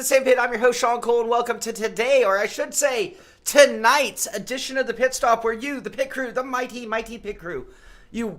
same pit. I'm your host, Shaun Cole, and welcome to today, or I should say, tonight's edition of the Pit Stop, where you, the pit crew, the mighty pit crew, you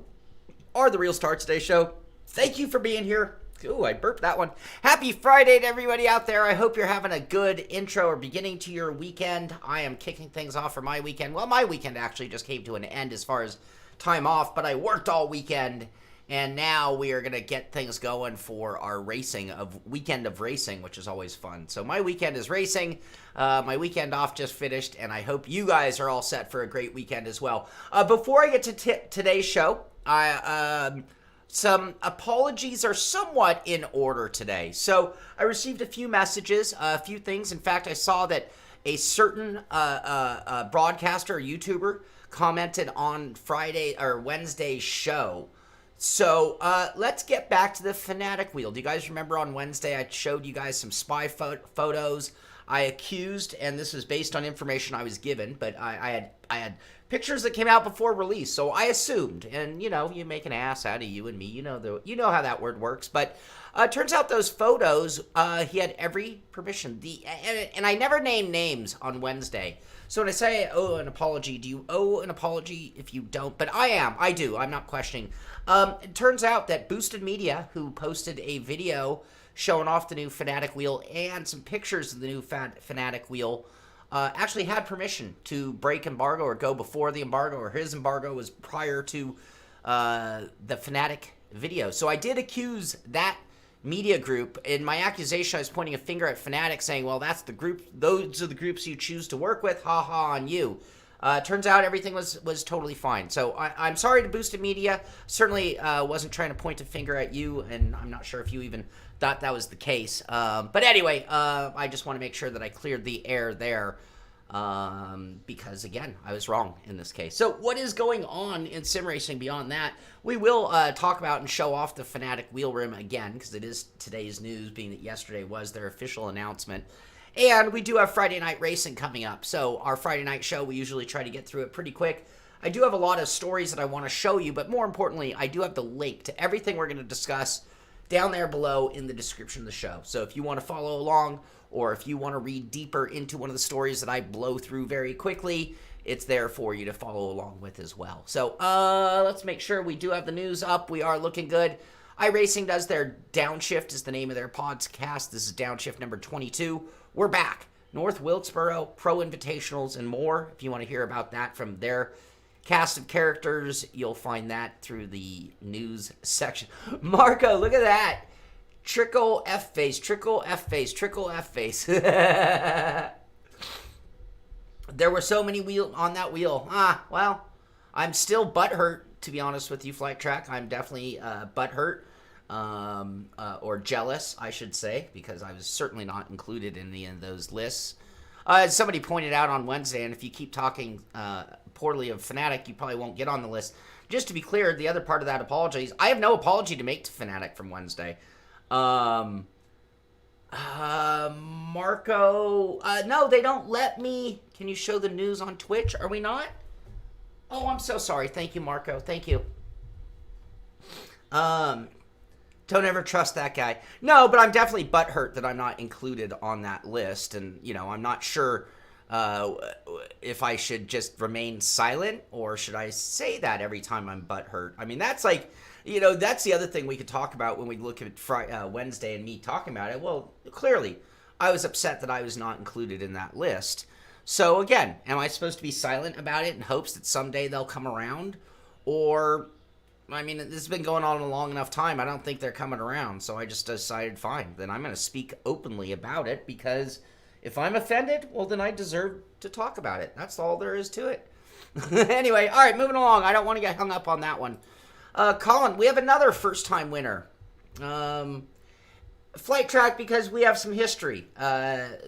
are the real star of today's show. Thank you for being here. Ooh, I burped that one. Happy Friday to everybody out there. I hope you're having a good intro or beginning to your weekend. I am kicking things off for my weekend. Well, my weekend actually just came to an end as far as time off, but I worked all weekend. And now we are going to get things going for our weekend of racing, which is always fun. So my weekend is racing. My weekend off just finished, and I hope you guys are all set for a great weekend as well. Before I get to today's show, some apologies are somewhat in order today. So I received a few messages, a few things. In fact, I saw that a certain broadcaster or YouTuber commented on Friday or Wednesday's show. So, let's get back to the Fanatic wheel. Do you guys remember on Wednesday I showed you guys some spy photos? I accused, and this was based on information I was given, but I had pictures that came out before release, so I assumed. And, you know, you make an ass out of you and me. You know how that word works. But turns out those photos, he had every permission. And I never named names on Wednesday. So when I say I owe an apology, do you owe an apology if you don't? But I do. I'm not questioning. It turns out that Boosted Media, who posted a video showing off the new Fanatic wheel and some pictures of the new Fanatic wheel, actually had permission to break embargo or go before the embargo, or his embargo was prior to the Fanatic video. So I did accuse that media group. In my accusation, I was pointing a finger at Fanatic, saying, well, that's the group, those are the groups you choose to work with, ha ha on you. Turns out everything was totally fine. So I'm sorry to Boosted Media. Certainly wasn't trying to point a finger at you, and I'm not sure if you even thought that was the case. But anyway, I just want to make sure that I cleared the air there, because, again, I was wrong in this case. So what is going on in sim racing beyond that? We will talk about and show off the Fanatic wheel rim again, because it is today's news, being that yesterday was their official announcement. And we do have Friday night racing coming up. So our Friday night show, we usually try to get through it pretty quick. I do have a lot of stories that I want to show you, but more importantly, I do have the link to everything we're going to discuss down there below in the description of the show. So if you want to follow along, or if you want to read deeper into one of the stories that I blow through very quickly, it's there for you to follow along with as well. So let's make sure we do have the news up. We are looking good. iRacing does their Downshift, is the name of their podcast. This is Downshift number 22. We're back. North Wilkesboro, Pro Invitationals, and more. If you want to hear about that from their cast of characters, you'll find that through the news section. Marco, look at that. Trickle F-face, trickle F-face, trickle F-face. There were so many wheels on that wheel. Well, I'm still butthurt, to be honest with you, Flight Track. I'm definitely butthurt. Or jealous, I should say, because I was certainly not included in any of those lists. As somebody pointed out on Wednesday, and if you keep talking poorly of Fanatic, you probably won't get on the list. Just to be clear, the other part of that apology is I have no apology to make to Fanatic from Wednesday. Marco, no, they don't let me. Can you show the news on Twitch? Are we not? Oh, I'm so sorry. Thank you, Marco. Thank you. Don't ever trust that guy. No, but I'm definitely butthurt that I'm not included on that list. And, you know, I'm not sure if I should just remain silent or should I say that every time I'm butthurt. I mean, that's like, you know, that's the other thing we could talk about when we look at Wednesday and me talking about it. Well, clearly, I was upset that I was not included in that list. So, again, am I supposed to be silent about it in hopes that someday they'll come around? Or, I mean, this has been going on a long enough time. I don't think they're coming around. So I just decided, fine, then I'm going to speak openly about it, because if I'm offended, well, then I deserve to talk about it. That's all there is to it. Anyway, all right, moving along. I don't want to get hung up on that one. Colin, we have another first-time winner. Flight Track, because we have some history,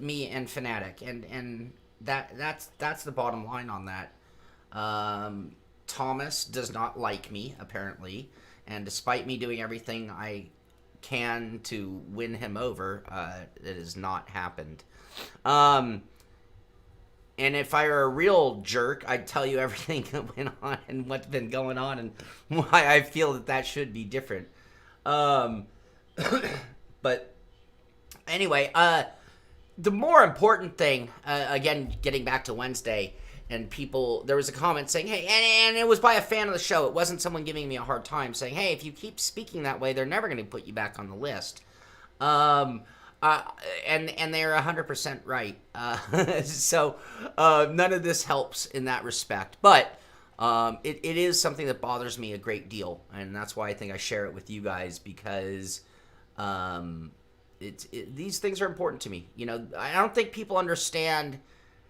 me and Fanatic, and that's the bottom line on that. Thomas does not like me, apparently, and despite me doing everything I can to win him over, it has not happened. And if I were a real jerk, I'd tell you everything that went on and what's been going on and why I feel that should be different. But anyway, The more important thing, again, getting back to Wednesday, and people, there was a comment saying, hey, and it was by a fan of the show. It wasn't someone giving me a hard time saying, hey, if you keep speaking that way, they're never going to put you back on the list. And they're 100% right. So none of this helps in that respect. But it is something that bothers me a great deal. And that's why I think I share it with you guys, because these things are important to me. You know, I don't think people understand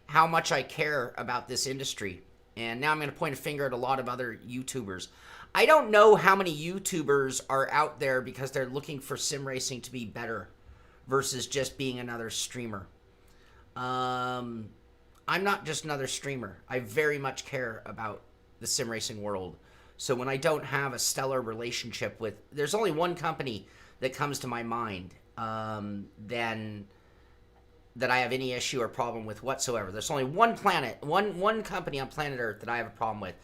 how much I care about this industry. And now I'm going to point a finger at a lot of other YouTubers. I don't know how many YouTubers are out there because they're looking for sim racing to be better versus just being another streamer. I'm not just another streamer. I very much care about the sim racing world. So when I don't have a stellar relationship with, there's only one company that comes to my mind then that I have any issue or problem with whatsoever. There's only one company on planet Earth that I have a problem with.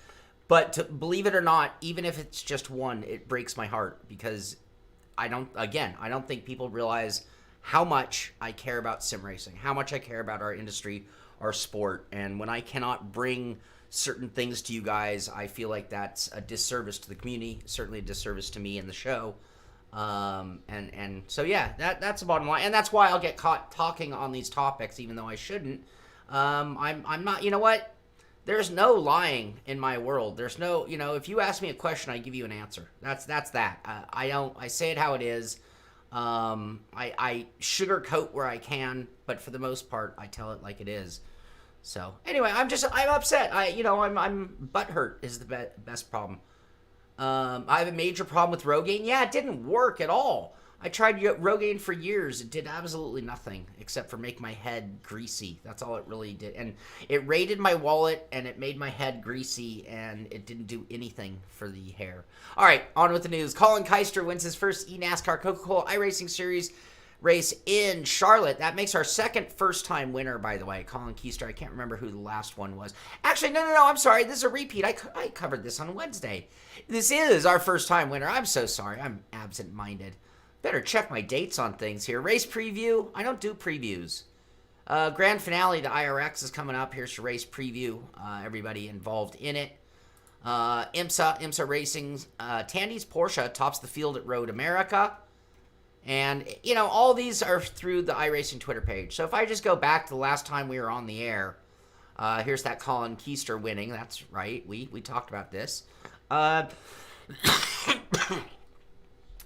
But to believe it or not, even if it's just one, it breaks my heart, because I don't think people realize how much I care about sim racing, how much I care about our industry, our sport. And when I cannot bring certain things to you guys, I feel like that's a disservice to the community, certainly a disservice to me and the show. And so yeah, that's the bottom line, and that's why I'll get caught talking on these topics, even though I shouldn't. I'm not. You know what? There's no lying in my world. There's no. You know, if you ask me a question, I give you an answer. That's that. I don't. I say it how it is. I sugarcoat where I can, but for the most part, I tell it like it is. So anyway, I'm upset. I'm butthurt is the best problem. I have a major problem with Rogaine. Yeah, it didn't work at all. I tried Rogaine for years. It did absolutely nothing except for make my head greasy. That's all it really did. And it raided my wallet, and it made my head greasy, and it didn't do anything for the hair. All right, on with the news. Colin Keister wins his first eNASCAR Coca-Cola iRacing Series race in Charlotte. That makes our second first-time winner, by the way. Colin Keister. I can't remember who the last one was. Actually, no, I'm sorry. This is a repeat. I covered this on Wednesday. This is our first-time winner. I'm so sorry. I'm absent-minded. Better check my dates on things here. Race preview. I don't do previews. Grand finale to IRX is coming up. Here's your race preview. Everybody involved in it. IMSA Racing. Tandy's Porsche tops the field at Road America. And, you know, all these are through the iRacing Twitter page. So if I just go back to the last time we were on the air, here's that Colin Keister winning. That's right. We talked about this.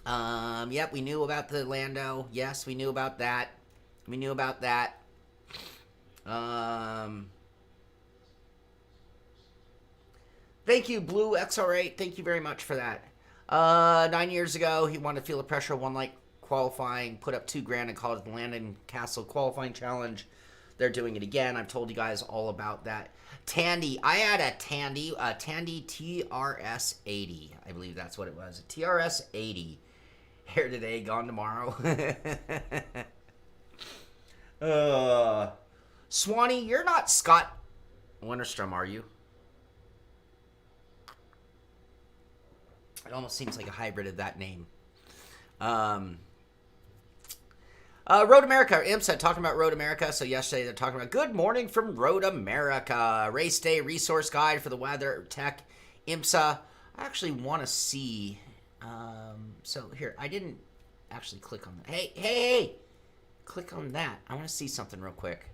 Yep, we knew about the Lando. Yes, we knew about that. Thank you, Blue XR8. Thank you very much for that. 9 years ago, he wanted to feel the pressure of one like qualifying, put up $2,000 and called it the Landon Castle Qualifying Challenge. They're doing it again. I've told you guys all about that. Tandy. I had a Tandy TRS-80. I believe that's what it was. A TRS-80. Here today, gone tomorrow. Swanee, you're not Scott Winterstrom, are you? It almost seems like a hybrid of that name. Road America, IMSA, talking about Road America. So yesterday they're talking about good morning from Road America. Race day resource guide for the weather, tech, IMSA. I actually want to see. So here, I didn't actually click on that. Hey. Click on that. I want to see something real quick.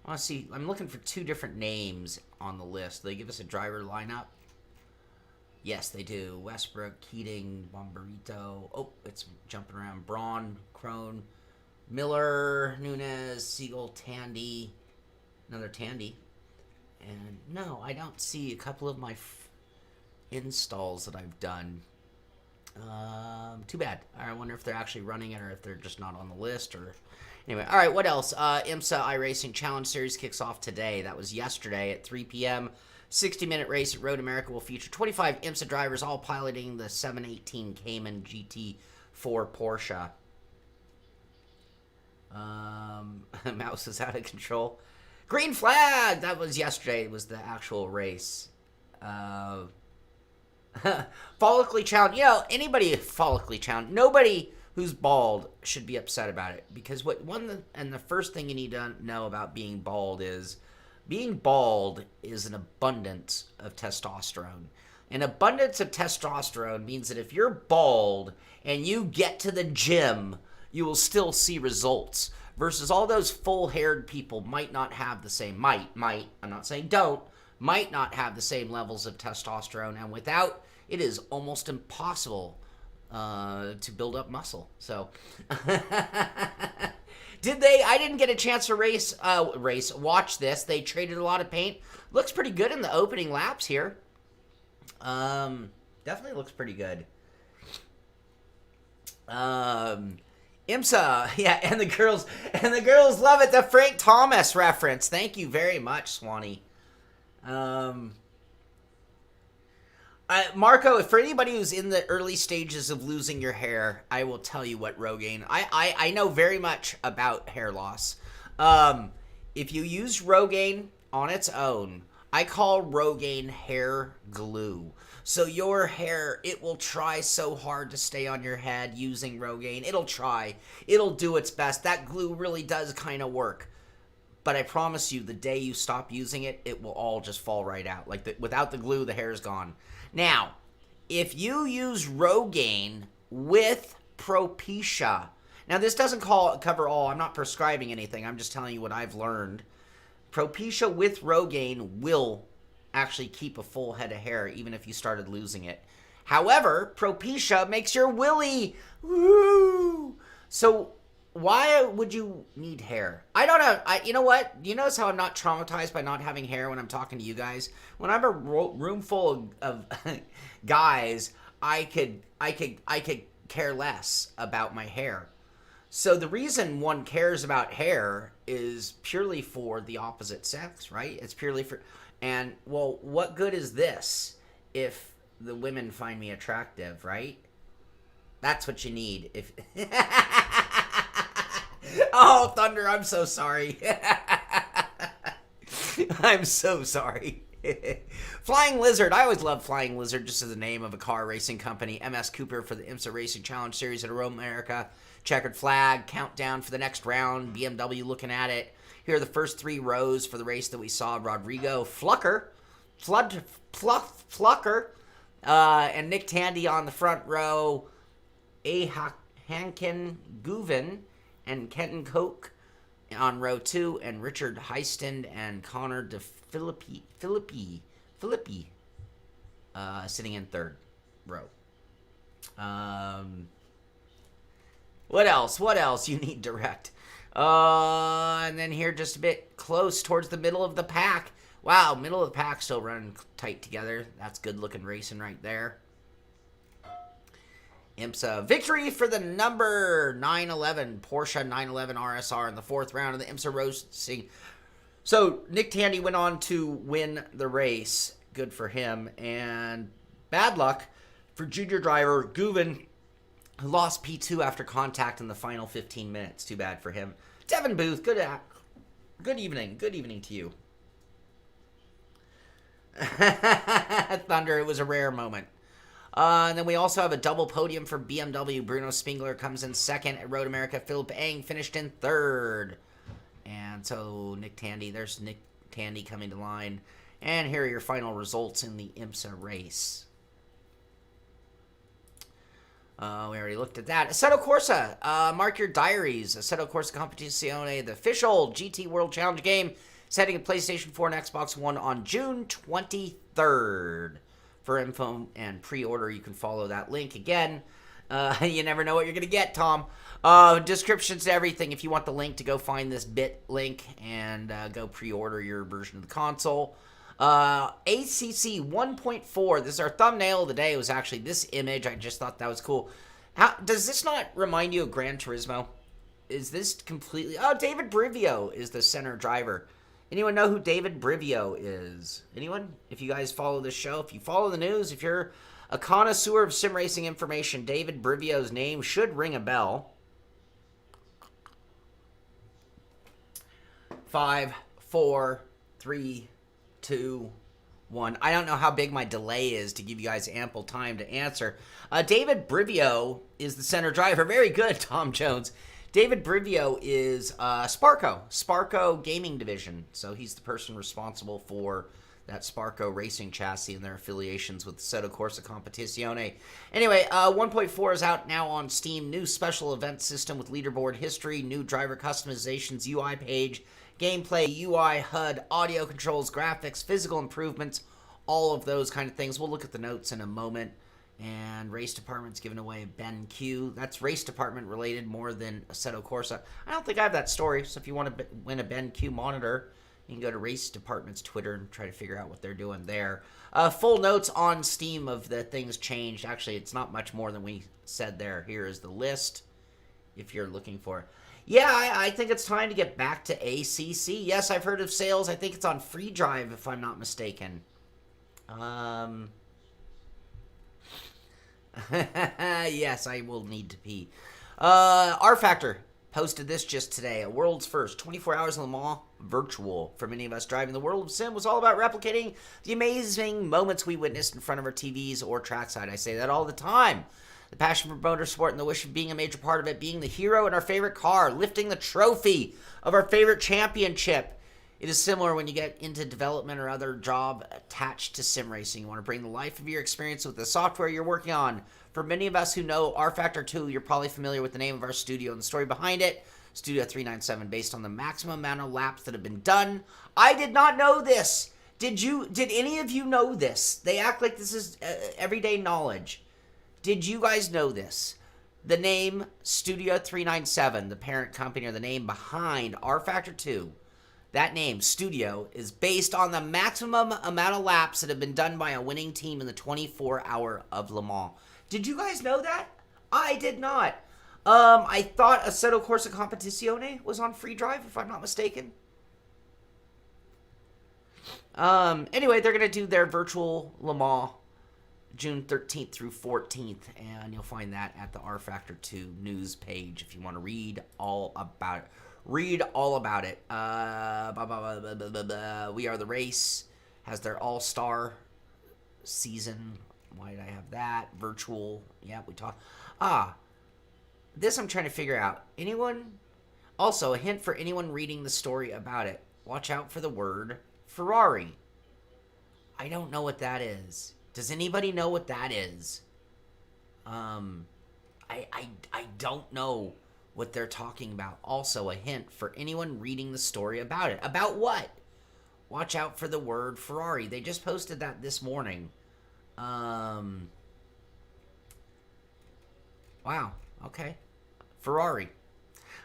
I want to see. I'm looking for two different names on the list. Do they give us a driver lineup? Yes, they do. Westbrook, Keating, Bomberito. Oh, it's jumping around. Braun, Crone, Miller, Nunez, Siegel, Tandy. Another Tandy. And no, I don't see a couple of my installs that I've done. Too bad. I wonder if they're actually running it or if they're just not on the list. Or anyway, all right, what else? IMSA iRacing Challenge Series kicks off today. That was yesterday at 3 p.m. 60-minute race at Road America will feature 25 IMSA drivers, all piloting the 718 Cayman GT4 Porsche. Mouse is out of control. Green flag! That was yesterday. It was the actual race. Follically challenged. You know, anybody follically challenged. Nobody who's bald should be upset about it, because the first thing you need to know about being bald is an abundance of testosterone. An abundance of testosterone means that if you're bald and you get to the gym, you will still see results. Versus all those full-haired people might not have the same, I'm not saying don't, might not have the same levels of testosterone, and without, it is almost impossible to build up muscle. So, I didn't get a chance to watch this. They traded a lot of paint. Looks pretty good in the opening laps here. Definitely looks pretty good. IMSA, yeah, and the girls love it. The Frank Thomas reference. Thank you very much, Swanee. Marco, for anybody who's in the early stages of losing your hair, I will tell you what Rogaine. I know very much about hair loss. If you use Rogaine on its own, I call Rogaine hair glue. So your hair, it will try so hard to stay on your head using Rogaine. It'll try. It'll do its best. That glue really does kind of work. But I promise you, the day you stop using it, it will all just fall right out. Without the glue, the hair's gone. Now, if you use Rogaine with Propecia, now this doesn't cover all. I'm not prescribing anything. I'm just telling you what I've learned. Propecia with Rogaine will actually keep a full head of hair, even if you started losing it. However, Propecia makes your willy, woo! So why would you need hair? I don't know. You know what? Do you notice how I'm not traumatized by not having hair when I'm talking to you guys? When I'm a room full of guys, I could care less about my hair. So the reason one cares about hair is purely for the opposite sex, right? It's purely for, and well, what good is this if the women find me attractive, right? That's what you need. If oh, Thunder, I'm so sorry. I'm so sorry. Flying Lizard. I always love Flying Lizard just as the name of a car racing company. MS Cooper for the IMSA Racing Challenge Series at Road America. Checkered flag, countdown for the next round. BMW looking at it. Here are the first 3 rows for the race that we saw. Rodrigo Flucker, and Nick Tandy on the front row. Hankin Guven and Kenton Koch on row 2, and Richard Heiston and Connor Philippi sitting in 3rd row. What else you need direct? And then here just a bit close towards the middle of the pack. Wow, middle of the pack still running tight together. That's good looking racing right there. IMSA victory for the number 911 Porsche 911 RSR in the 4th round of the IMSA Racing. So Nick Tandy went on to win the race. Good for him. And bad luck for junior driver Guven, who lost P2 after contact in the final 15 minutes. Too bad for him. Devin Booth, good evening. Good evening to you. Thunder, it was a rare moment. And then we also have a double podium for BMW. Bruno Spengler comes in 2nd at Road America. Philip Eng finished in 3rd. And so Nick Tandy, there's Nick Tandy coming to line. And here are your final results in the IMSA race. We already looked at that. Assetto Corsa, mark your diaries. Assetto Corsa Competizione, the official GT World Challenge game, setting at PlayStation 4 and Xbox One on June 23rd. For info and pre-order, you can follow that link again. You never know what you're going to get, Tom. Descriptions to everything if you want the link to go find this bit link and go pre-order your version of the console. ACC 1.4. This is our thumbnail of the day. It was actually this image. I just thought that was cool. Does this not remind you of Gran Turismo? Is this completely... Oh, David Brivio is the center driver. Anyone know who David Brivio is? Anyone? If you guys follow this show, if you follow the news, if you're a connoisseur of sim racing information, David Brivio's name should ring a bell. 5, 4, 3, 2, one. I don't know how big my delay is to give you guys ample time to answer. David Brivio is the center driver. Very good, Tom Jones. David Brivio is Sparco Gaming Division. So he's the person responsible for that Sparco racing chassis and their affiliations with Assetto Corsa Competizione. Anyway, 1.4 is out now on Steam. New special event system with leaderboard history, new driver customizations, UI page, gameplay, UI, HUD, audio controls, graphics, physical improvements, all of those kind of things. We'll look at the notes in a moment. And race department's giving away a BenQ. That's race department related more than Assetto Corsa. I don't think I have that story, so if you want to win a BenQ monitor, you can go to race department's Twitter and try to figure out what they're doing there. Full notes on Steam of the things changed. Actually, it's not much more than we said there. Here is the list if you're looking for it. Yeah, I think it's time to get back to ACC. Yes, I've heard of sales. I think it's on free drive, if I'm not mistaken. Yes, I will need to pee. R Factor posted this just today. A world's first 24 hours in Le Mans virtual. For many of us, driving the world of sim was all about replicating the amazing moments we witnessed in front of our TVs or trackside. I say that all the time. The passion for motorsport and the wish of being a major part of it, being the hero in our favorite car, lifting the trophy of our favorite championship. It is similar when you get into development or other job attached to sim racing. You want to bring the life of your experience with the software you're working on. For many of us who know R Factor 2, you're probably familiar with the name of our studio and the story behind it. Studio 397, based on the maximum amount of laps that have been done. I did not know this. Did any of you know this? They act like this is everyday knowledge. Did you guys know this? The name Studio 397, the parent company or the name behind R Factor 2, that name, Studio, is based on the maximum amount of laps that have been done by a winning team in the 24-hour of Le Mans. Did you guys know that? I did not. I thought Assetto Corsa Competizione was on free drive, if I'm not mistaken. Anyway, they're going to do their virtual Le Mans June 13th through 14th, and you'll find that at the R Factor 2 news page if you want to read all about it. Read all about it. We Are the Race has their all-star season. Why did I have that? Virtual. Yeah, we talked. This I'm trying to figure out. Anyone? Also, a hint for anyone reading the story about it. Watch out for the word Ferrari. I don't know what that is. Does anybody know what that is? I don't know what they're talking about. Also, a hint for anyone reading the story about it. About what? Watch out for the word Ferrari. They just posted that this morning. Wow. Okay. Ferrari.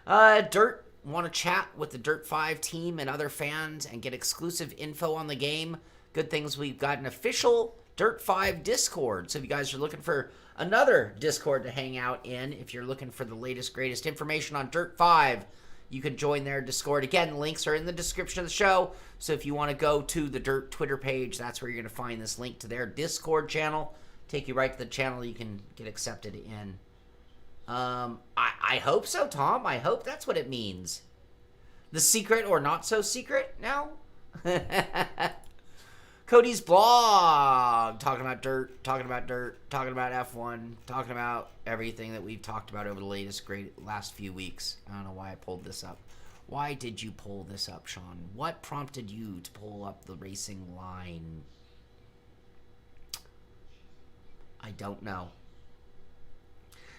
Dirt, want to chat with the Dirt 5 team and other fans and get exclusive info on the game? Good things, we've got an official Dirt 5 Discord. So if you guys are looking for another Discord to hang out in, if you're looking for the latest, greatest information on Dirt 5, you can join their Discord. Again, links are in the description of the show. So if you want to go to the Dirt Twitter page, that's where you're going to find this link to their Discord channel. Take you right to the channel you can get accepted in. I hope so, Tom. I hope that's what it means. The secret or not so secret now? Cody's blog, talking about dirt, talking about F1, talking about everything that we've talked about over the last few weeks. I don't know why I pulled this up. Why did you pull this up, Shaun? What prompted you to pull up the racing line? I don't know.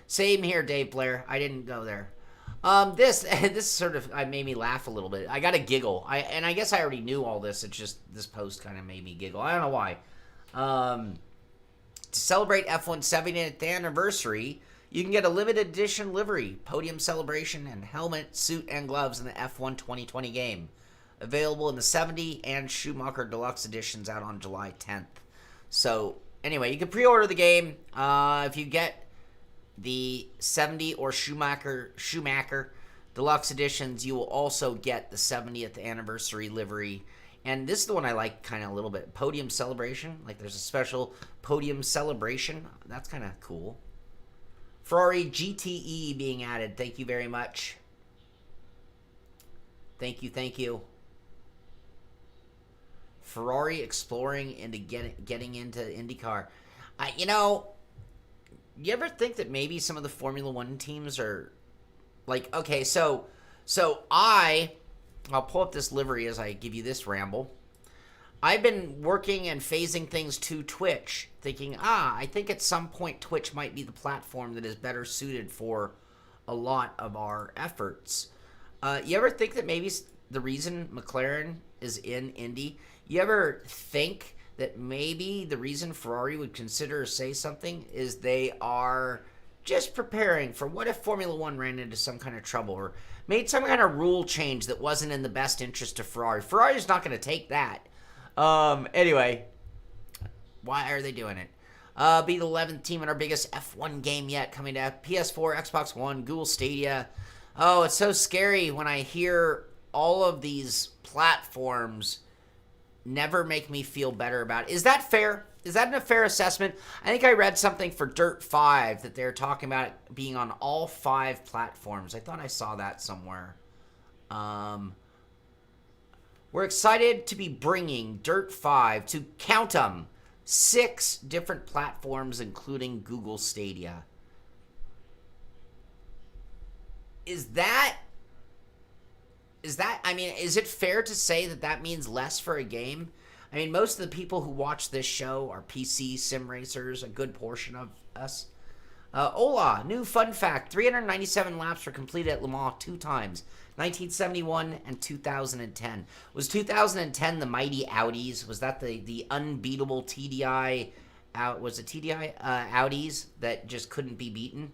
Same here, Dave Blair. I didn't go there. This sort of made me laugh a little bit. I got a giggle. I guess I already knew all this. It's just this post kind of made me giggle. I don't know why. To celebrate F1's 70th anniversary, you can get a limited edition livery, podium celebration, and helmet, suit, and gloves in the F1 2020 game. Available in the 70 and Schumacher Deluxe editions out on July 10th. So, anyway, you can pre-order the game. If you get the 70 or Schumacher Deluxe editions, you will also get the 70th anniversary livery. And this is the one I like kind of a little bit. Podium celebration. Like there's a special podium celebration. That's kind of cool. Ferrari GTE being added. Thank you very much. Thank you. Ferrari exploring into getting into IndyCar. You know, you ever think that maybe some of the Formula One teams are like, okay, so I'll pull up this livery as I give you this ramble. I've been working and phasing things to Twitch, thinking, I think at some point Twitch might be the platform that is better suited for a lot of our efforts. You ever think that maybe the reason McLaren is in Indy, you ever think that maybe the reason Ferrari would consider or say something is they are just preparing for what if Formula One ran into some kind of trouble or made some kind of rule change that wasn't in the best interest of Ferrari? Ferrari's not going to take that. Anyway, why are they doing it? Be the 11th team in our biggest F1 game yet, coming to PS4, Xbox One, Google Stadia. Oh, it's so scary when I hear all of these platforms never make me feel better about it. Is that fair? Is that a fair assessment? I think I read something for Dirt 5 that they're talking about it being on all 5 platforms. I thought I saw that somewhere. We're excited to be bringing Dirt 5 to, count 'em, 6 different platforms, including Google Stadia. Is it fair to say that that means less for a game? I mean, most of the people who watch this show are PC sim racers, a good portion of us. Hola, new fun fact, 397 laps were completed at Le Mans 2 times, 1971 and 2010. Was 2010 the mighty Audis? Was that the unbeatable TDI, was it TDI Audis that just couldn't be beaten?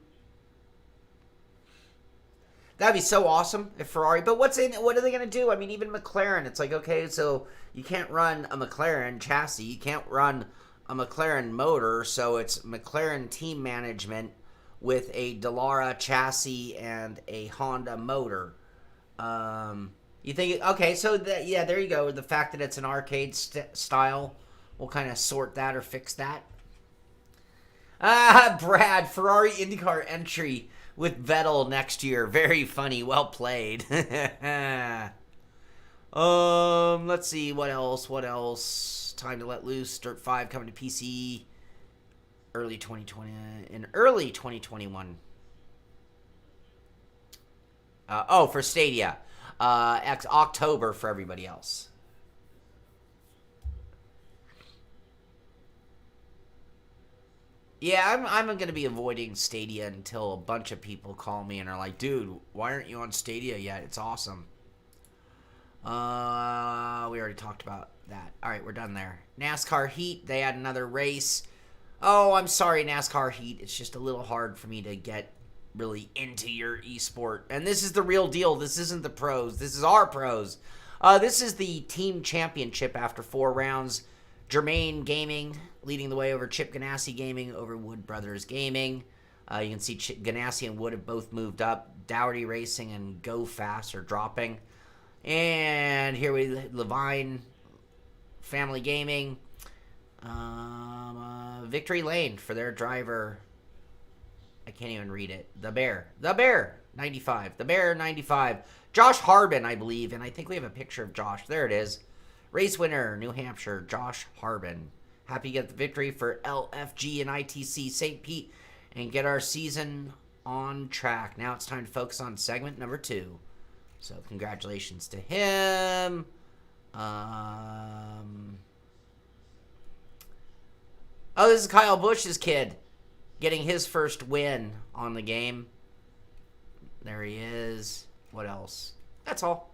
That'd be so awesome if Ferrari, but what are they going to do? I mean, even McLaren, it's like, okay, so you can't run a McLaren chassis, you can't run a McLaren motor, so it's McLaren team management with a Dallara chassis and a Honda motor. You think, okay, so yeah, there you go. The fact that it's an arcade style will kind of sort that or fix that. Brad, Ferrari IndyCar entry with Vettel next year. Very funny. Well played. Let's see. What else? Time to let loose. Dirt 5 coming to PC early 2021. For Stadia. October for everybody else. Yeah, I'm going to be avoiding Stadia until a bunch of people call me and are like, dude, why aren't you on Stadia yet? It's awesome. We already talked about that. All right, we're done there. NASCAR Heat, they had another race. Oh, I'm sorry, NASCAR Heat. It's just a little hard for me to get really into your esport. And this is the real deal. This isn't the pros. This is our pros. This is the team championship after 4 rounds. Germain Gaming leading the way over Chip Ganassi Gaming over Wood Brothers Gaming. You can see Ganassi and Wood have both moved up. Dougherty Racing and Go Fast are dropping. And here we Levine Family Gaming. Victory Lane for their driver. I can't even read it. The Bear 95. The Bear 95. Josh Harbin, I believe, and I think we have a picture of Josh. There it is. Race winner, New Hampshire, Josh Harbin. Happy to get the victory for LFG and ITC St. Pete and get our season on track. Now it's time to focus on segment number 2. So congratulations to him. Oh, this is Kyle Busch's kid getting his first win on the game. There he is. What else? That's all.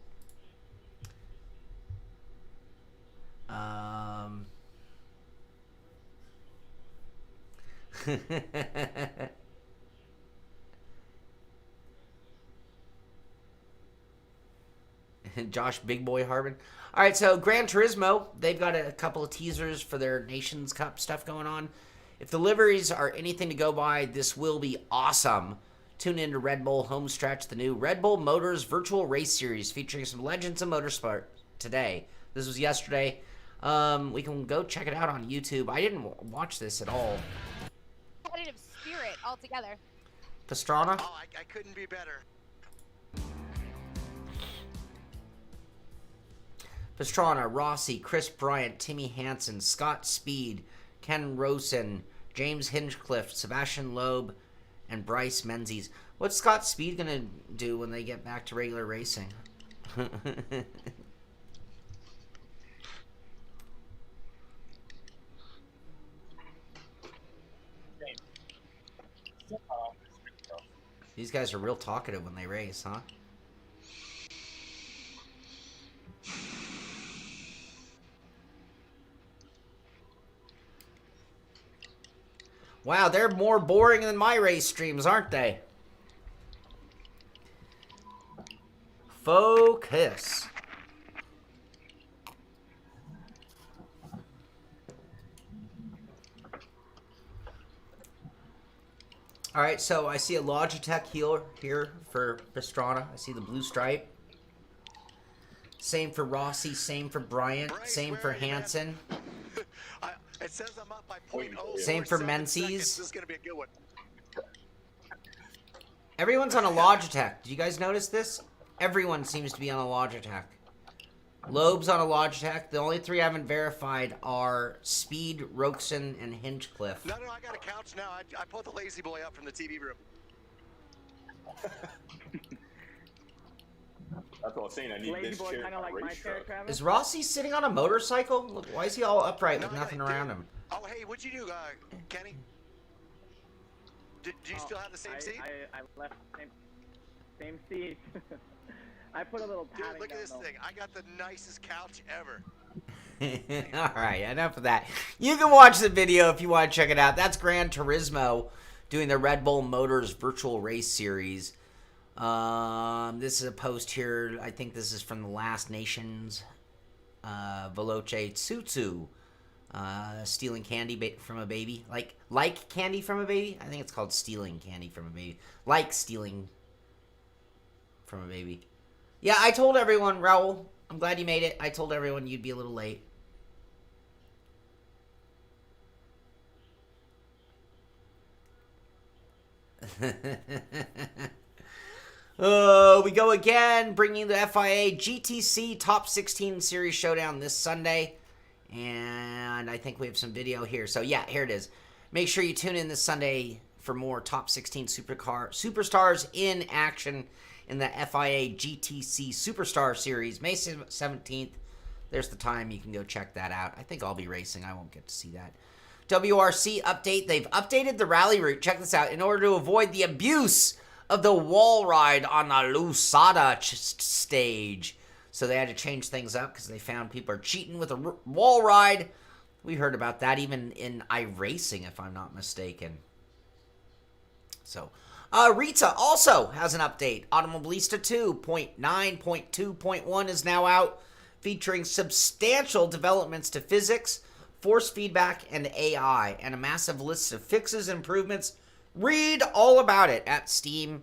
Josh Big Boy Harbin. All right, so Gran Turismo, they've got a couple of teasers for their Nations Cup stuff going on. If the liveries are anything to go by, this will be awesome. Tune into Red Bull Homestretch, the new Red Bull Motors Virtual Race Series featuring some legends of motorsport today. This was yesterday. We can go check it out on YouTube. I didn't watch this at all. Competitive spirit altogether. Pastrana? Oh, I couldn't be better. Pastrana, Rossi, Chris Bryant, Timmy Hansen, Scott Speed, Ken Rosen, James Hinchcliffe, Sebastian Loeb, and Bryce Menzies. What's Scott Speed going to do when they get back to regular racing? These guys are real talkative when they race, huh? Wow, they're more boring than my race streams, aren't they? Focus. All right, so I see a Logitech here for Pastrana. I see the blue stripe. Same for Rossi, same for Bryant, same for Hansen. It says I'm up by 0.0. Same for Menzies. This is going to be a good one. Everyone's on a Logitech. Did you guys notice this? Everyone seems to be on a Logitech. Loeb's on a Logitech. The only three I haven't verified are Speed, Roxon, and Hinchcliffe. No, I got a couch now. I pulled the lazy boy up from the TV room. That's what I was saying. I need Lazy this boy, chair. kind of like my chair, Travis. Is Rossi sitting on a motorcycle? Look, why is he all upright with nothing around him? Oh, hey, what'd you do, Kenny? Do you still have the same seat? I left same seat. I put a little padding Dude, look at this down, thing. I got the nicest couch ever. Alright, enough of that. You can watch the video if you want to check it out. That's Gran Turismo doing the Red Bull Motors Virtual Race Series. This is a post here. I think this is from the Last Nations. Veloce Tsutsu. Stealing candy from a baby. Like candy from a baby? I think it's called stealing candy from a baby. Like stealing from a baby. Yeah, I told everyone, Raul, I'm glad you made it. I told everyone you'd be a little late. We go again, bringing the FIA GTC Top 16 Series Showdown this Sunday. And I think we have some video here. So, yeah, here it is. Make sure you tune in this Sunday for more Top 16 Superstars in action in the FIA GTC Superstar Series, May 17th. There's the time. You can go check that out. I think I'll be racing. I won't get to see that. WRC update. They've updated the rally route. Check this out. In order to avoid the abuse of the wall ride on the Lusada stage. So they had to change things up because they found people are cheating with a wall ride. We heard about that even in iRacing, if I'm not mistaken. So, Rita also has an update. Automobilista 2.9.2.1 is now out, featuring substantial developments to physics, force feedback, and AI, and a massive list of fixes and improvements. Read all about it at Steam.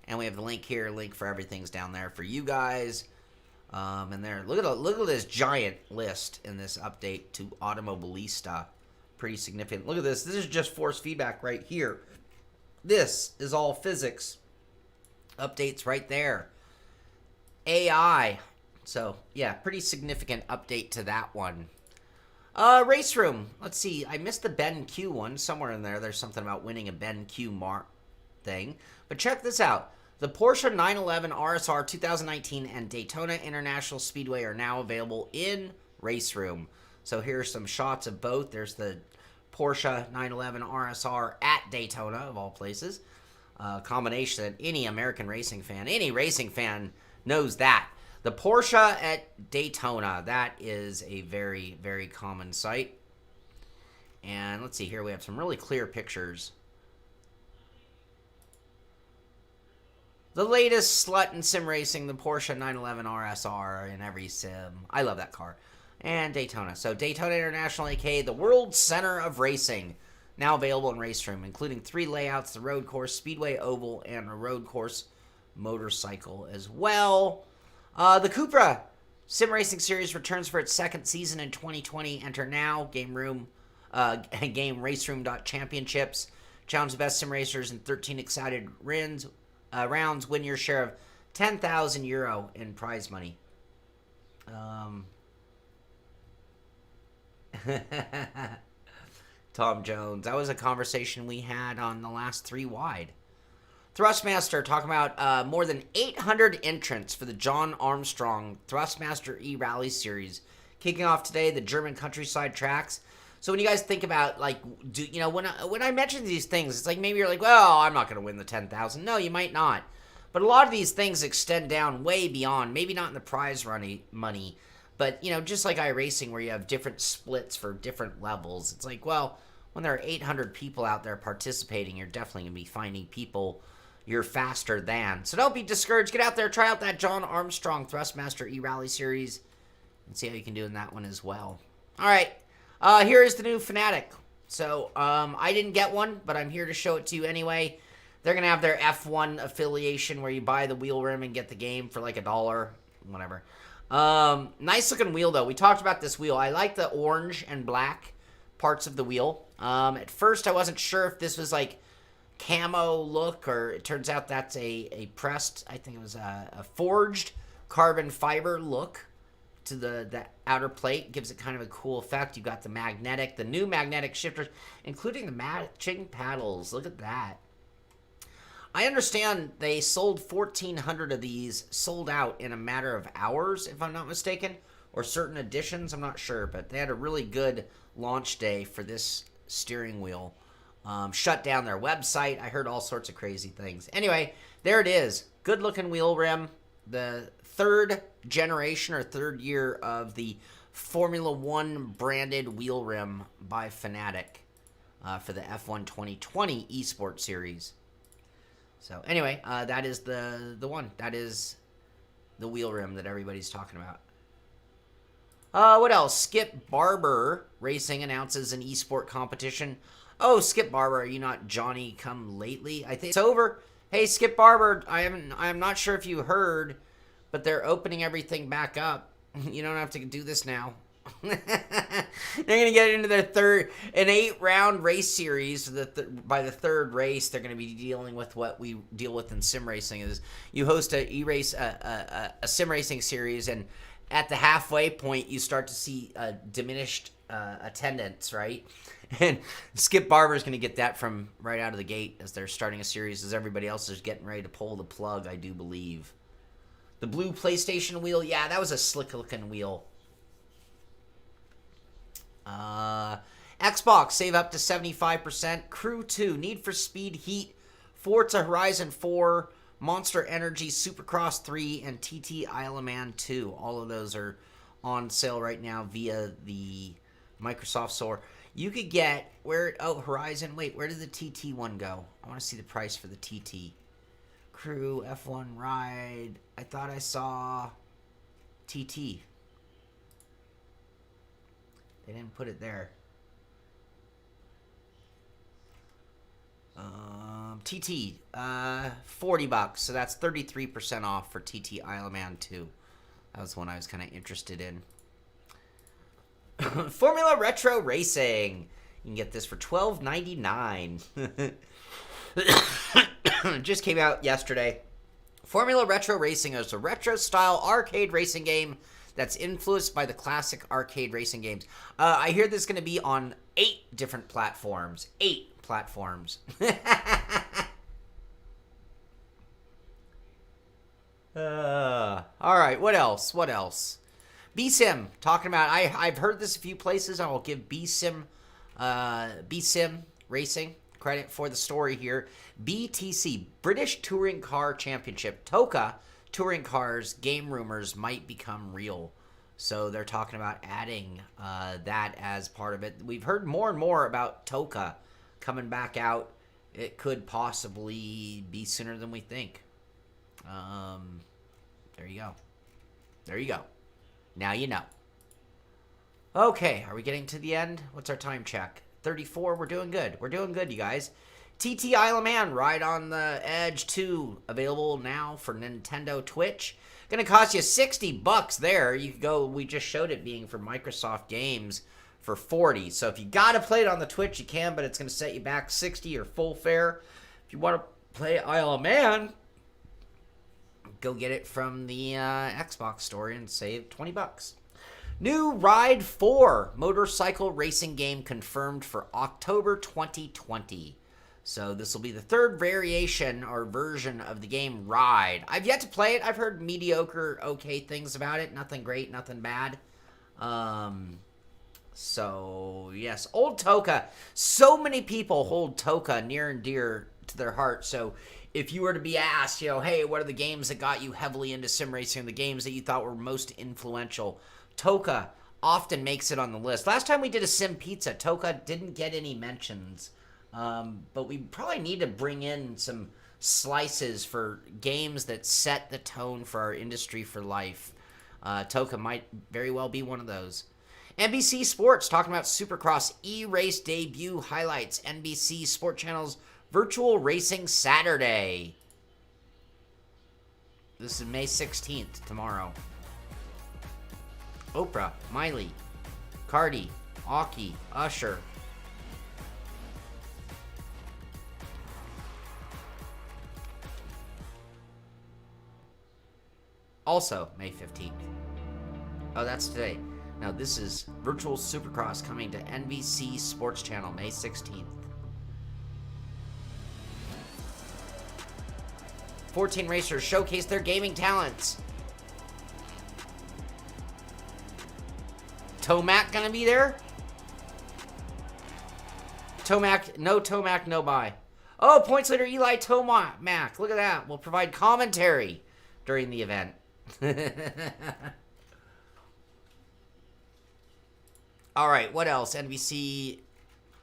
And we have the link here. Link for everything's down there for you guys. And there, look at this giant list in this update to Automobilista. Pretty significant. Look at this. This is just force feedback right here. This is all physics. Updates right there. AI. So, yeah, pretty significant update to that one. Raceroom. Let's see. I missed the Ben Q one. Somewhere in there, there's something about winning a Ben Q thing. But check this out. The Porsche 911 RSR 2019 and Daytona International Speedway are now available in Raceroom. So here's some shots of both. There's the Porsche 911 RSR at Daytona, of all places. Combination that any American racing fan, any racing fan knows that. The Porsche at Daytona, that is a very, very common sight. And let's see here, we have some really clear pictures. The latest slut in sim racing, the Porsche 911 RSR in every sim. I love that car. And Daytona. So Daytona International, aka the World Center of Racing. Now available in Raceroom, including 3 layouts, the road course, speedway oval, and a road course motorcycle as well. The Cupra Sim Racing Series returns for its second season in 2020. Enter now. Game raceroom.championships. Challenge the best sim racers in 13 excited rounds. Win your share of €10,000 in prize money. Tom Jones. That was a conversation we had on the last 3 Wide. Thrustmaster talking about more than 800 entrants for the John Armstrong Thrustmaster E-Rally Series. Kicking off today, the German countryside tracks. So when you guys think about, like, when I mention these things, it's like maybe you're like, well, I'm not going to win the 10,000. No, you might not. But a lot of these things extend down way beyond, maybe not in the prize money, but, just like iRacing where you have different splits for different levels. It's like, well, when there are 800 people out there participating, you're definitely going to be finding people you're faster than. So don't be discouraged. Get out there, try out that John Armstrong Thrustmaster E-Rally Series, and see how you can do in that one as well. All right, here is the new Fanatic. So I didn't get one, but I'm here to show it to you anyway. They're going to have their F1 affiliation where you buy the wheel rim and get the game for like $1, whatever. Nice looking wheel, though. We talked about this wheel. I like the orange and black parts of the wheel. At first, I wasn't sure if this was like camo look, or it turns out that's a pressed, I think it was a forged carbon fiber look to the outer plate. Gives it kind of a cool effect. You've got the new magnetic shifters, including the matching paddles. Look at that. I understand they sold 1,400 of these, sold out in a matter of hours, if I'm not mistaken, or certain editions, I'm not sure, but they had a really good launch day for this steering wheel. Shut down their website. I heard all sorts of crazy things. Anyway, there it is. Good looking wheel rim. The 3rd generation or 3rd year of the Formula 1 branded wheel rim by Fanatic for the F1 2020 Esports Series. So anyway, that is the one. That is the wheel rim that everybody's talking about. What else? Skip Barber Racing announces an eSport competition. Oh, Skip Barber, are you not Johnny come lately? I think it's over. Hey, Skip Barber, I'm not sure if you heard, but they're opening everything back up. You don't have to do this now. They're going to get into their an 8-round race series. By the 3rd race, they're going to be dealing with what we deal with in sim racing. Is you host a sim racing series, and at the halfway point, you start to see diminished attendance, right? And Skip Barber is going to get that from right out of the gate as they're starting a series, as everybody else is getting ready to pull the plug, I do believe. The blue PlayStation wheel, yeah, that was a slick-looking wheel. Xbox, save up to 75%. Crew 2, Need for Speed Heat, Forza Horizon 4, Monster Energy Supercross 3, and TT Isle of Man 2. All of those are on sale right now via the Microsoft Store. You could get, Horizon, wait, where did the TT one go? I want to see the price for the TT. Crew, F1 Ride, I thought I saw TT. They didn't put it there. TT, $40, so that's 33% off for TT Isle of Man 2. That was one I was kind of interested in. Formula Retro Racing. You can get this for $12.99. Just came out yesterday. Formula Retro Racing is a retro-style arcade racing game that's influenced by the classic arcade racing games. I hear this is going to be on 8 different platforms. 8 platforms. All right, what else? What else? BSim, talking about, I've heard this a few places. I will give BSim Racing credit for the story here. BTC, British Touring Car Championship. TOCA touring cars, game rumors might become real. So they're talking about adding that as part of it. We've heard more and more about TOCA coming back out. It could possibly be sooner than we think. There you go. There you go. Now you know. Okay, are we getting to the end? What's our time check? 34. We're doing good. We're doing good, you guys. TT Isle of Man, Ride on the Edge 2, available now for Nintendo Twitch. Gonna cost you $60 there. You could go, we just showed it being for Microsoft Games for $40. So if you gotta play it on the Twitch, you can, but it's gonna set you back $60 or full fare. If you want to play Isle of Man, go get it from the Xbox store and save $20. New Ride 4 motorcycle racing game confirmed for October 2020. So this will be the third variation or version of the game Ride. I've yet to play it. I've heard mediocre, okay things about it. Nothing great, nothing bad. So, yes. Old Toka. So many people hold Toka near and dear to their heart. So, if you were to be asked, hey, what are the games that got you heavily into sim racing, the games that you thought were most influential, Toka often makes it on the list. Last time we did a Sim Pizza, Toka didn't get any mentions. But we probably need to bring in some slices for games that set the tone for our industry for life. Toka might very well be one of those. NBC Sports talking about Supercross E-Race debut highlights. NBC Sport Channel's Virtual Racing Saturday. This is May 16th, tomorrow. Oprah, Miley, Cardi, Aki, Usher. Also, May 15th. Oh, that's today. Now, this is Virtual Supercross coming to NBC Sports Channel, May 16th. 14 racers showcase their gaming talents. Tomac gonna be there? Tomac, no buy. Oh, points leader Eli Tomac. Look at that. Will provide commentary during the event. All right, what else? NBC,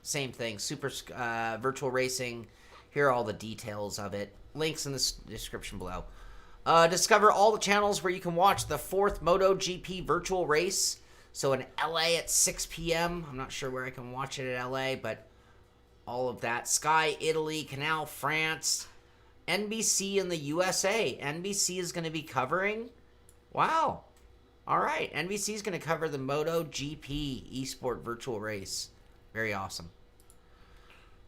same thing. Virtual Racing. Here are all the details of it. Links in the description below. Discover all the channels where you can watch the 4th MotoGP virtual race. So in LA at 6 p.m. I'm not sure where I can watch it at LA, but all of that. Sky, Italy, Canal, France, NBC in the USA. NBC is going to be covering. Wow. All right. NBC is going to cover the MotoGP eSport virtual race. Very awesome.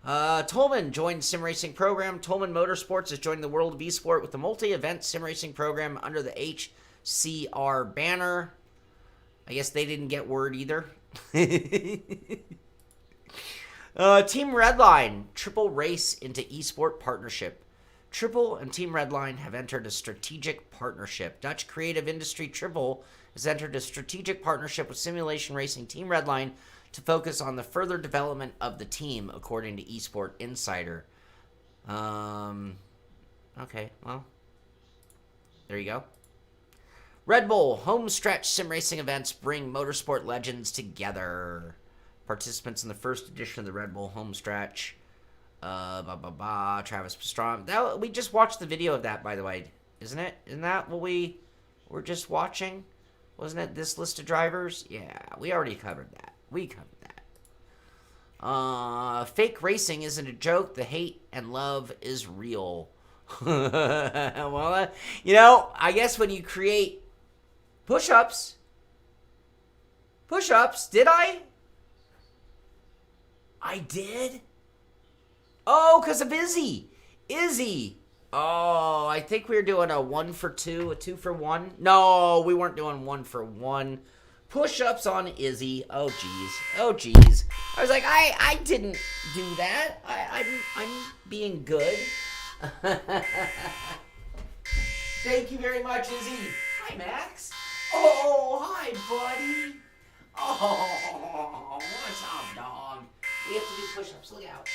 Tolman joined sim racing program. Tolman Motorsports is joining the world of eSport with the multi-event sim racing program under the HCR banner. I guess they didn't get word either. Team Redline, triple race into eSport partnership. Triple and Team Redline have entered a strategic partnership. Dutch creative industry Triple has entered a strategic partnership with simulation racing Team Redline to focus on the further development of the team, according to eSport Insider. Okay, well, there you go. Red Bull home stretch sim racing events bring motorsport legends together. Participants in the first edition of the Red Bull home stretch. Travis Pastrana. We just watched the video of that, by the way, isn't it? Isn't that what we were just watching? Wasn't it this list of drivers? Yeah, we already covered that. We covered that. Fake racing isn't a joke. The hate and love is real. Well, I guess when you create push-ups, did I? I did? Oh, because of Izzy. Oh, I think we were doing a 1 for 2, a 2 for 1. No, we weren't doing 1 for 1. Push-ups on Izzy. Oh, jeez. I was like, I didn't do that. I'm being good. Thank you very much, Izzy. Hi, Max. Oh, hi, buddy. Oh, what's up, dog? We have to do push-ups. Look out.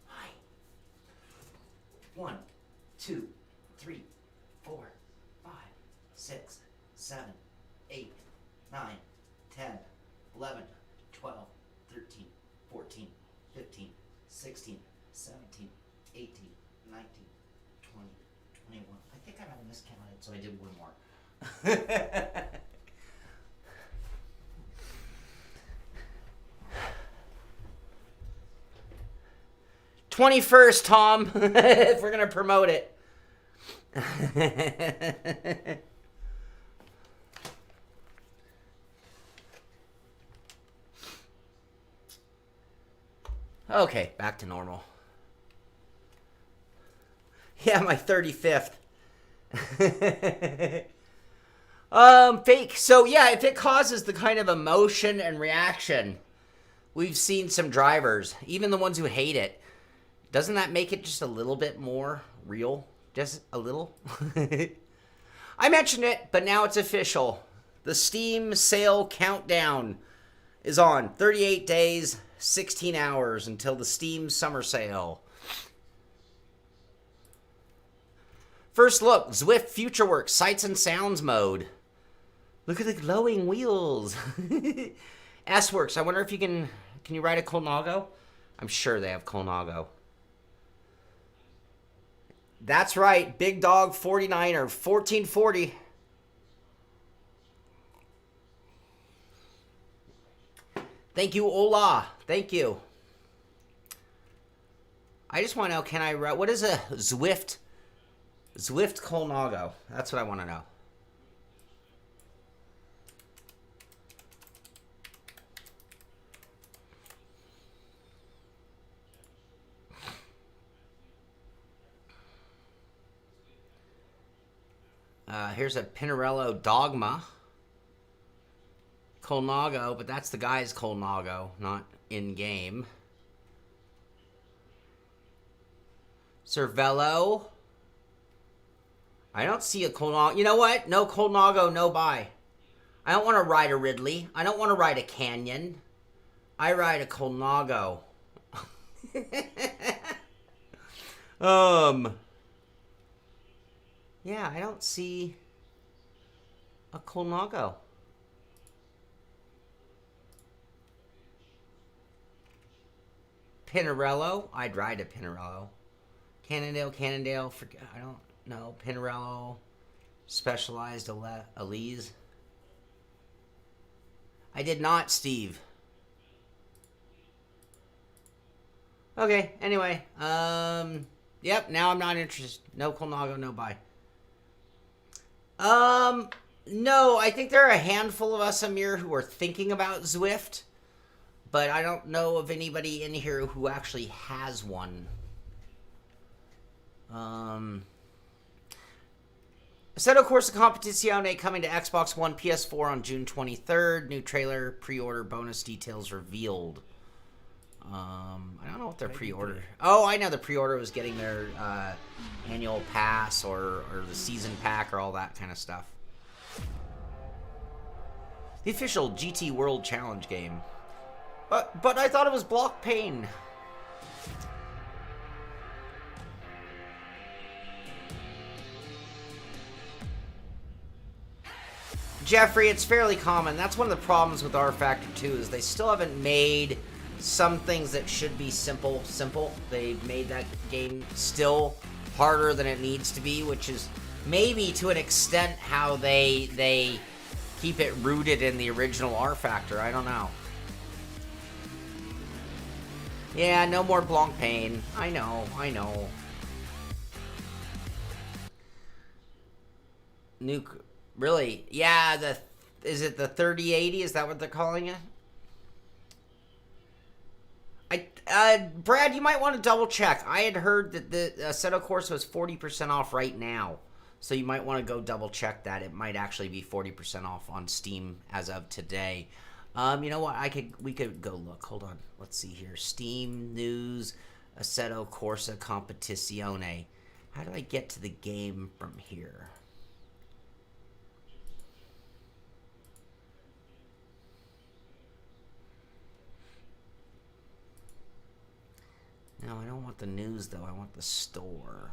Hi. 1, 2, 3, 4, 5, 6, 7, 8, 9, 10, 11, 12, 13, 14, 15, 16, 17, 18, 19, 20, 21. I think I might have miscounted, so I did one more. 21st, Tom, if we're going to promote it. Okay, back to normal. Yeah, my 35th. Fake. So yeah, if it causes the kind of emotion and reaction we've seen some drivers, even the ones who hate it, doesn't that make it just a little bit more real? Just a little? I mentioned it, but now it's official. The Steam sale countdown is on. 38 days, 16 hours until the Steam summer sale. First look, Zwift FutureWorks Sights and Sounds mode. Look at the glowing wheels. S-Works, I wonder if you can you ride a Colnago? I'm sure they have Colnago. That's right, Big Dog 49er, 1440. Thank you, Ola. Thank you. I just want to know, can I ride, what is a Zwift Colnago? That's what I want to know. Here's a Pinarello Dogma. Colnago, but that's the guy's Colnago, not in-game. Cervelo. I don't see a Colnago. You know what? No Colnago, no buy. I don't want to ride a Ridley. I don't want to ride a Canyon. I ride a Colnago. Yeah, I don't see a Colnago. Pinarello. I'd ride a Pinarello. Cannondale. I don't know. Pinarello. Specialized Elise. I did not, Steve. Okay, anyway. Yep, now I'm not interested. No Colnago, no buy. No, I think there are a handful of us, Amir, who are thinking about Zwift, but I don't know of anybody in here who actually has one. Assetto Corsa Competizione coming to Xbox One, PS4 on June 23rd. New trailer, pre-order, bonus details revealed. I don't know what their pre-order... Oh, I know the pre-order was getting their annual pass or the season pack or all that kind of stuff. The official GT World Challenge game. But I thought it was Block Pain. Jeffrey, it's fairly common. That's one of the problems with R Factor 2 is they still haven't made some things that should be simple. They've made that game still harder than it needs to be, which is maybe to an extent how they keep it rooted in the original R Factor. I don't know. Yeah, no more Blanc Pain. I know. Nuke. Really? Yeah, is it the 3080? Is that what they're calling it? Brad, you might want to double check. I had heard that the Assetto Corsa was 40% off right now. So you might want to go double check that. It might actually be 40% off on Steam as of today. You know what? We could go look. Hold on. Let's see here. Steam news, Assetto Corsa Competizione. How do I get to the game from here? No, I don't want the news, though. I want the store.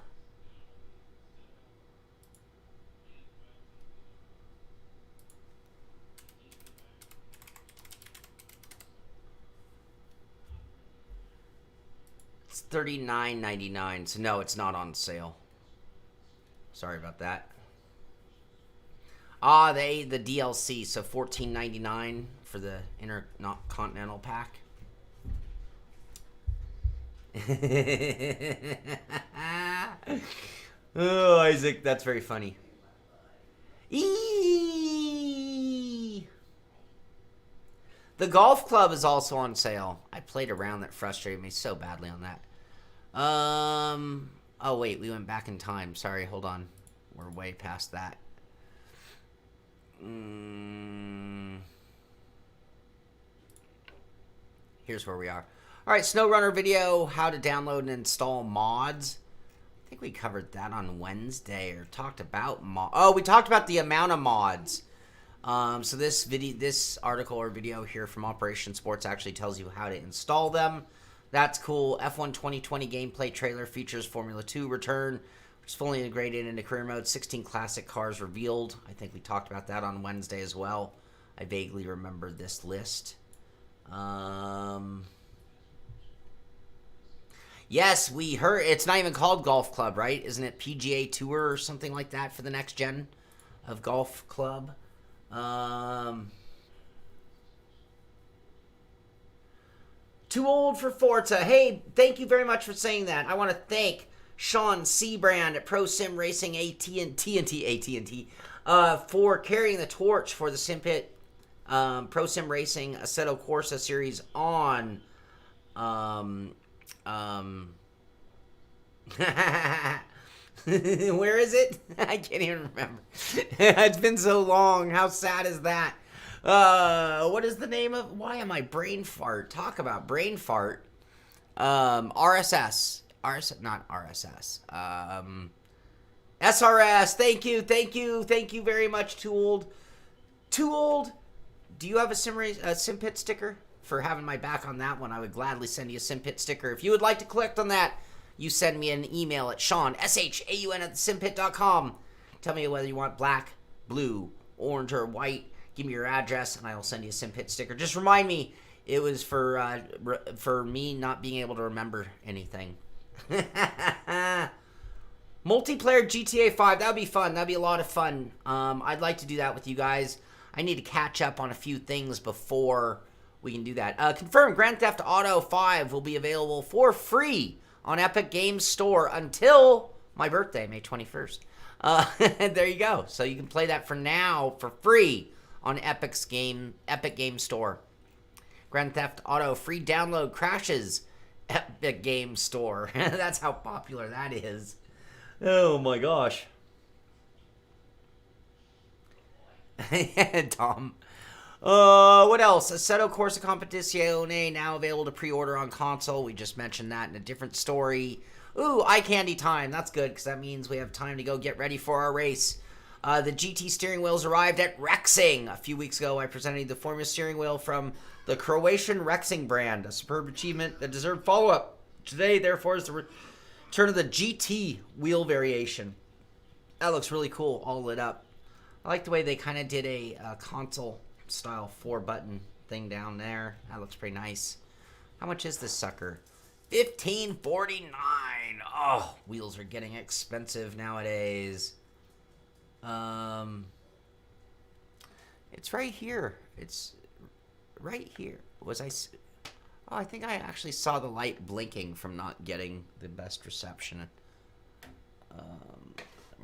It's $39.99, so no, it's not on sale. Sorry about that. The DLC, so $14.99 for the Intercontinental pack. Oh, Isaac, that's very funny. The golf club is also on sale. I played around, that frustrated me so badly on that. Oh wait, we went back in time. Sorry, hold on. We're way past that. Here's where we are. All right, SnowRunner video, how to download and install mods. I think we covered that on Wednesday or talked about we talked about the amount of mods. So this article or video here from Operation Sports actually tells you how to install them. That's cool. F1 2020 gameplay trailer features Formula 2 return, which is fully integrated into career mode. 16 classic cars revealed. I think we talked about that on Wednesday as well. I vaguely remember this list. Yes, we heard it's not even called Golf Club, right? Isn't it PGA Tour or something like that for the next gen of Golf Club? Too old for Forza. Hey, thank you very much for saying that. I want to thank Shaun Seabrand at Pro Sim Racing AT&T for carrying the torch for the SimPit Pro Sim Racing Assetto Corsa series on where is it? I can't even remember. It's been so long. How sad is that? What is the name of? Why am I brain fart? Talk about brain fart. RSS. Not RSS. SRS. Thank you very much, Too Old. Do you have a SimPit sticker? For having my back on that one, I would gladly send you a SimPit sticker. If you would like to collect on that, you send me an email at Shaun, SHAUN at simpit.com. Tell me whether you want black, blue, orange, or white. Give me your address, and I will send you a SimPit sticker. Just remind me it was for me not being able to remember anything. Multiplayer GTA 5, that would be fun. That would be a lot of fun. I'd like to do that with you guys. I need to catch up on a few things before we can do that. Confirmed, Grand Theft Auto 5 will be available for free on Epic Games Store until my birthday, May 21st. There you go. So you can play that for now for free on Epic Games Store. Grand Theft Auto free download crashes Epic Games Store. That's how popular that is. Oh my gosh. Tom. What else? Assetto Corsa Competizione now available to pre-order on console. We just mentioned that in a different story. Ooh, eye candy time. That's good because that means we have time to go get ready for our race. The GT steering wheels arrived at Rexing. A few weeks ago, I presented the Formula steering wheel from the Croatian Rexing brand. A superb achievement that deserved follow-up. Today, therefore, is the return of the GT wheel variation. That looks really cool, all lit up. I like the way they kind of did a console-style 4-button thing down there. That looks pretty nice. How much is this sucker? $15.49. Oh, wheels are getting expensive nowadays. It's right here. It's right here. Oh, I think I actually saw the light blinking from not getting the best reception.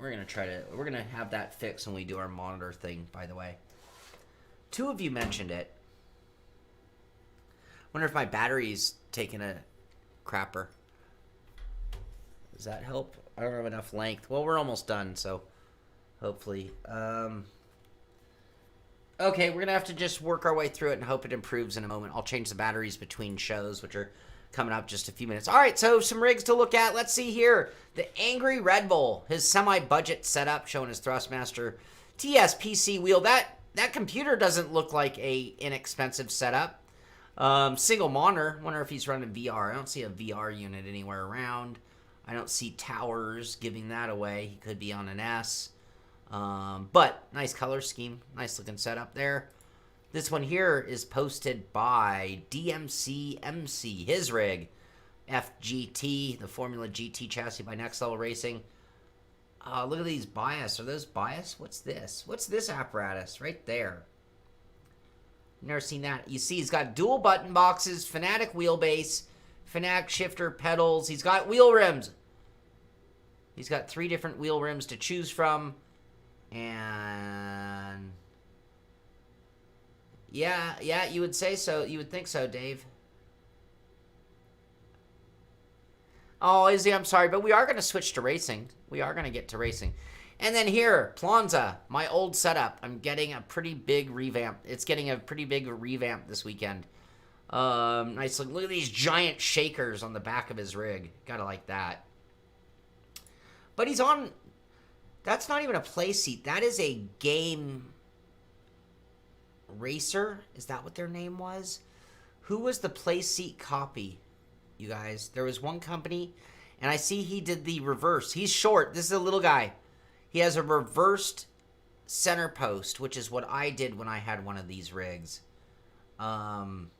We're gonna have that fixed when we do our monitor thing, by the way. 2 of you mentioned it. Wonder if my battery's taking a crapper. Does that help? I don't have enough length. Well, we're almost done, so hopefully. Okay, we're going to have to just work our way through it and hope it improves in a moment. I'll change the batteries between shows, which are coming up just a few minutes. All right, so some rigs to look at. Let's see here. The Angry Red Bull, his semi-budget setup, showing his Thrustmaster TS-PC wheel. That computer doesn't look like a inexpensive setup. Single monitor. Wonder if he's running VR. I don't see a VR unit anywhere around. I don't see towers giving that away. He could be on an S. But nice color scheme. Nice looking setup there. This one here is posted by DMC his rig. FGT, the Formula GT chassis by Next Level Racing. Look at these bias. Are those bias? What's this? What's this apparatus? Right there. Never seen that. You see he's got dual button boxes, Fanatic wheelbase, Fanatic shifter pedals. He's got wheel rims. He's got 3 different wheel rims to choose from. And yeah, you would say so. You would think so, Dave. Oh, Izzy, I'm sorry, but we are going to switch to racing. We are going to get to racing. And then here, Planza, my old setup. I'm getting a pretty big revamp. It's getting a pretty big revamp this weekend. Nice. Look at these giant shakers on the back of his rig. Gotta like that. But he's on... That's not even a play seat. That is a game... Racer? Is that what their name was? Who was the play seat copy, you guys? There was one company, and I see he did the reverse. He's short. This is a little guy. He has a reversed center post, which is what I did when I had one of these rigs. And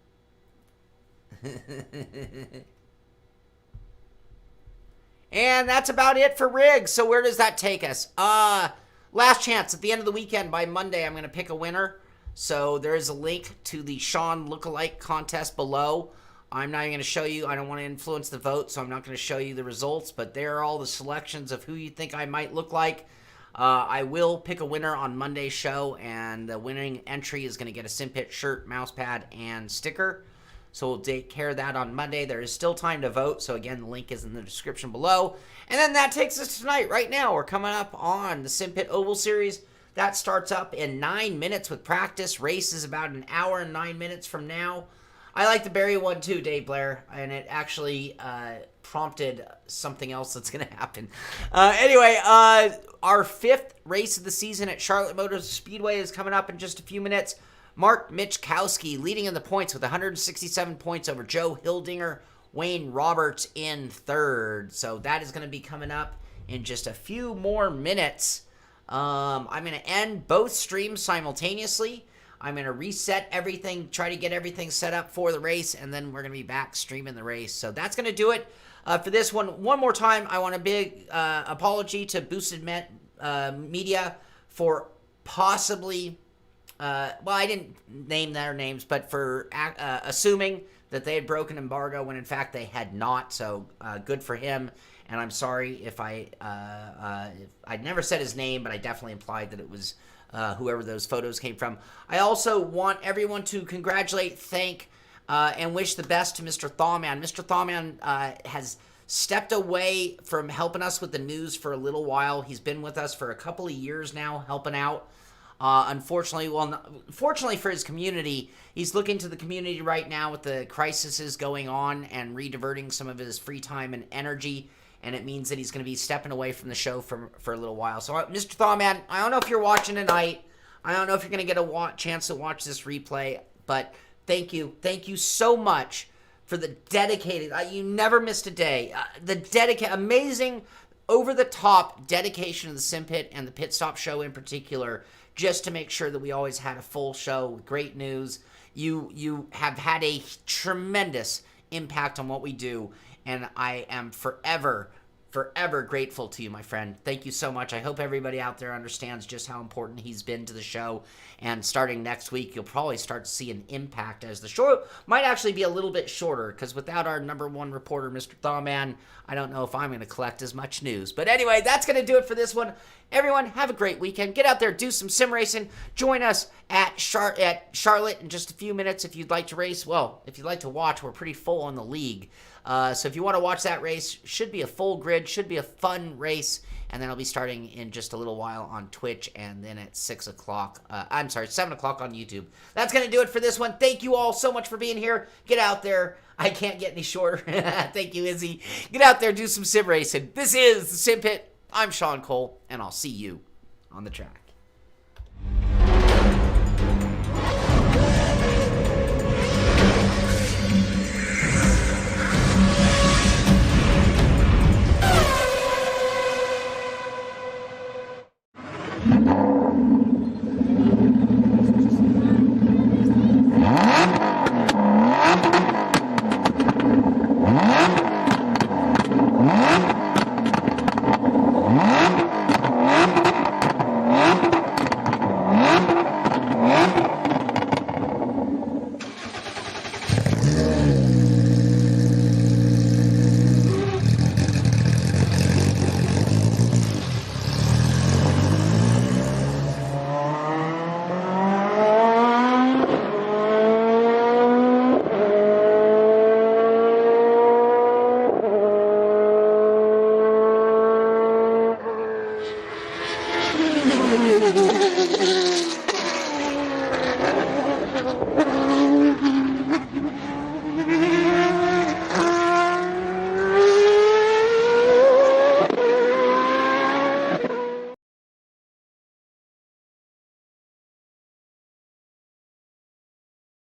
that's about it for rigs. So where does that take us? Last chance. At the end of the weekend, by Monday, I'm going to pick a winner. So there is a link to the Shaun lookalike contest below. I'm not even going to show you. I don't want to influence the vote, so I'm not going to show you the results. But there are all the selections of who you think I might look like. I will pick a winner on Monday's show, and the winning entry is going to get a SimPit shirt, mousepad, and sticker. So we'll take care of that on Monday. There is still time to vote. So again, the link is in the description below. And then that takes us to tonight. Right now, we're coming up on the SimPit Oval Series. That starts up in 9 minutes with practice. Race is about an hour and 9 minutes from now. I like the Barry one too, Dave Blair, and it actually prompted something else that's going to happen. Anyway, our 5th race of the season at Charlotte Motor Speedway is coming up in just a few minutes. Mark Michkowski leading in the points with 167 points over Joe Hildinger, Wayne Roberts in 3rd. So that is going to be coming up in just a few more minutes. I'm going to end both streams simultaneously. I'm going to reset everything, try to get everything set up for the race, and then we're going to be back streaming the race. So that's going to do it for this one. One more time, I want a big apology to Boosted Media for possibly, well, I didn't name their names, but for assuming that they had broken embargo when in fact they had not. So good for him. And I'm sorry if I never said his name, but I definitely implied that it was whoever those photos came from. I also want everyone to congratulate, thank, and wish the best to Mr. Thawman. Mr. Thawman has stepped away from helping us with the news for a little while. He's been with us for a couple of years now, helping out. Fortunately for his community, he's looking to the community right now with the crises going on and rediverting some of his free time and energy. And it means that he's going to be stepping away from the show for a little while. So, Mr. Thawman, I don't know if you're watching tonight. I don't know if you're going to get a chance to watch this replay. But thank you. Thank you so much for the dedicated. You never missed a day. Amazing, over-the-top dedication of the SimPit and the Pitstop show in particular, just to make sure that we always had a full show with great news. You have had a tremendous impact on what we do. And I am forever grateful to you, my friend. Thank you so much. I hope everybody out there understands just how important he's been to the show. And starting next week, you'll probably start to see an impact as the show might actually be a little bit shorter. Because without our #1 reporter, Mr. Thawman, I don't know if I'm going to collect as much news. But anyway, that's going to do it for this one. Everyone, have a great weekend. Get out there, do some sim racing. Join us at Charlotte in just a few minutes if you'd like to race. Well, if you'd like to watch, we're pretty full on the league. So if you want to watch that race, should be a full grid, should be a fun race, and then I'll be starting in just a little while on Twitch, and then at 7 o'clock on YouTube. That's going to do it for this one. Thank you all so much for being here. Get out there. I can't get any shorter. Thank you, Izzy. Get out there, do some sim racing. This is the Sim Pit. I'm Shaun Cole, and I'll see you on the track.